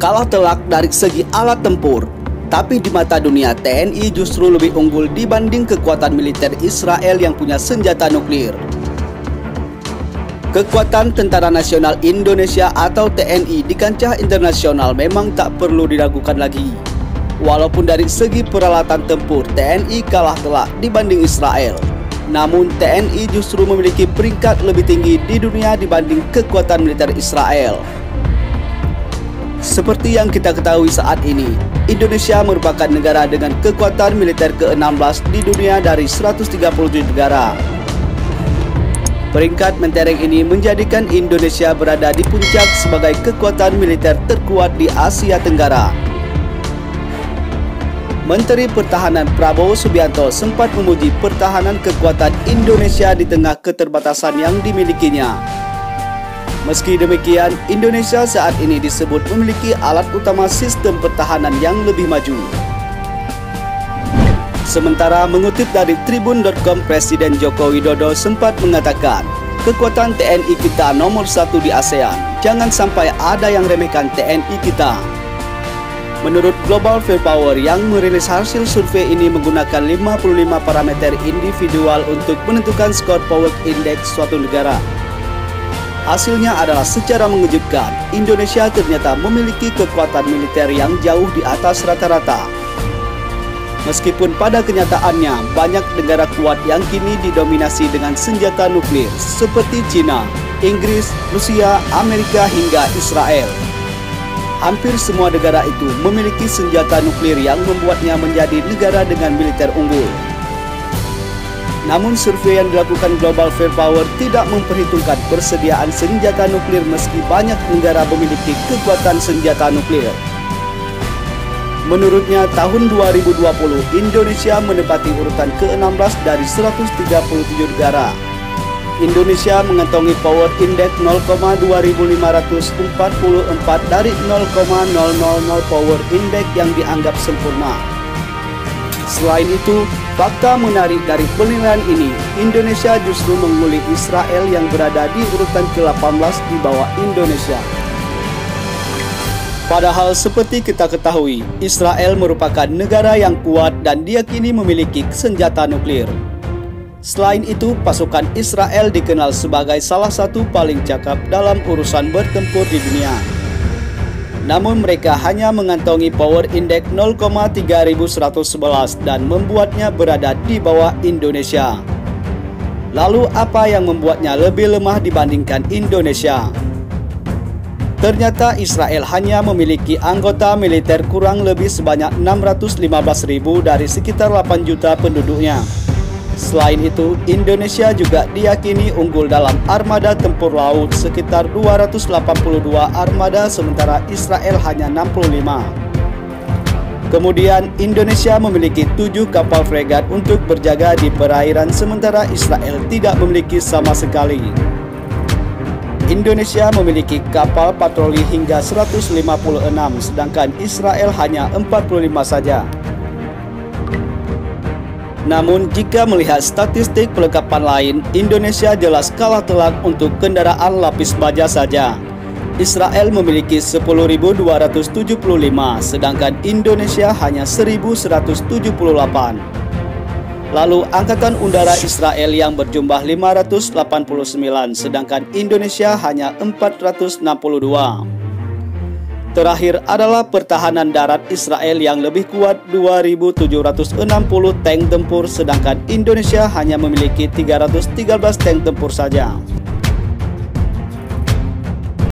Kalah telak dari segi alat tempur, tapi di mata dunia TNI justru lebih unggul dibanding kekuatan militer Israel yang punya senjata nuklir. Kekuatan Tentara Nasional Indonesia atau TNI di kancah internasional memang tak perlu diragukan lagi. Walaupun dari segi peralatan tempur TNI kalah telak dibanding Israel, namun TNI justru memiliki peringkat lebih tinggi di dunia dibanding kekuatan militer Israel. Seperti yang kita ketahui saat ini, Indonesia merupakan negara dengan kekuatan militer ke-16 di dunia dari 137 negara. Peringkat mentereng ini menjadikan Indonesia berada di puncak sebagai kekuatan militer terkuat di Asia Tenggara. Menteri Pertahanan Prabowo Subianto sempat memuji pertahanan kekuatan Indonesia di tengah keterbatasan yang dimilikinya. Meski demikian, Indonesia saat ini disebut memiliki alat utama sistem pertahanan yang lebih maju. Sementara mengutip dari Tribun.com, Presiden Joko Widodo sempat mengatakan, kekuatan TNI kita nomor 1 di ASEAN, jangan sampai ada yang remehkan TNI kita. Menurut Global Firepower yang merilis hasil survei ini menggunakan 55 parameter individual untuk menentukan skor Power Index suatu negara. Hasilnya adalah secara mengejutkan, Indonesia ternyata memiliki kekuatan militer yang jauh di atas rata-rata. Meskipun pada kenyataannya banyak negara kuat yang kini didominasi dengan senjata nuklir seperti China, Inggris, Rusia, Amerika hingga Israel. Hampir semua negara itu memiliki senjata nuklir yang membuatnya menjadi negara dengan militer unggul. Namun survei yang dilakukan Global Firepower tidak memperhitungkan persediaan senjata nuklir meski banyak negara memiliki kekuatan senjata nuklir. Menurutnya tahun 2020 Indonesia menempati urutan ke-16 dari 137 negara. Indonesia mengantongi Power Index 0,2544 dari 0,000 Power Index yang dianggap sempurna. Selain itu, fakta menarik dari penilaian ini, Indonesia justru menguli Israel yang berada di urutan ke-18 di bawah Indonesia. Padahal seperti kita ketahui, Israel merupakan negara yang kuat dan diyakini memiliki senjata nuklir. Selain itu, pasukan Israel dikenal sebagai salah satu paling cakap dalam urusan bertempur di dunia. Namun mereka hanya mengantongi Power Index 0,3111 dan membuatnya berada di bawah Indonesia. Lalu apa yang membuatnya lebih lemah dibandingkan Indonesia? Ternyata Israel hanya memiliki anggota militer kurang lebih sebanyak 615.000 dari sekitar 8 juta penduduknya. Selain itu, Indonesia juga diyakini unggul dalam armada tempur laut sekitar 282 armada sementara Israel hanya 65. Kemudian Indonesia memiliki 7 kapal fregat untuk berjaga di perairan sementara Israel tidak memiliki sama sekali. Indonesia memiliki kapal patroli hingga 156 sedangkan Israel hanya 45 saja. Namun jika melihat statistik perlengkapan lain, Indonesia jelas kalah telak untuk kendaraan lapis baja saja. Israel memiliki 10.275, sedangkan Indonesia hanya 1.178. Lalu Angkatan Udara Israel yang berjumlah 589, sedangkan Indonesia hanya 462. Terakhir adalah pertahanan darat Israel yang lebih kuat 2.760 tank tempur sedangkan Indonesia hanya memiliki 313 tank tempur saja.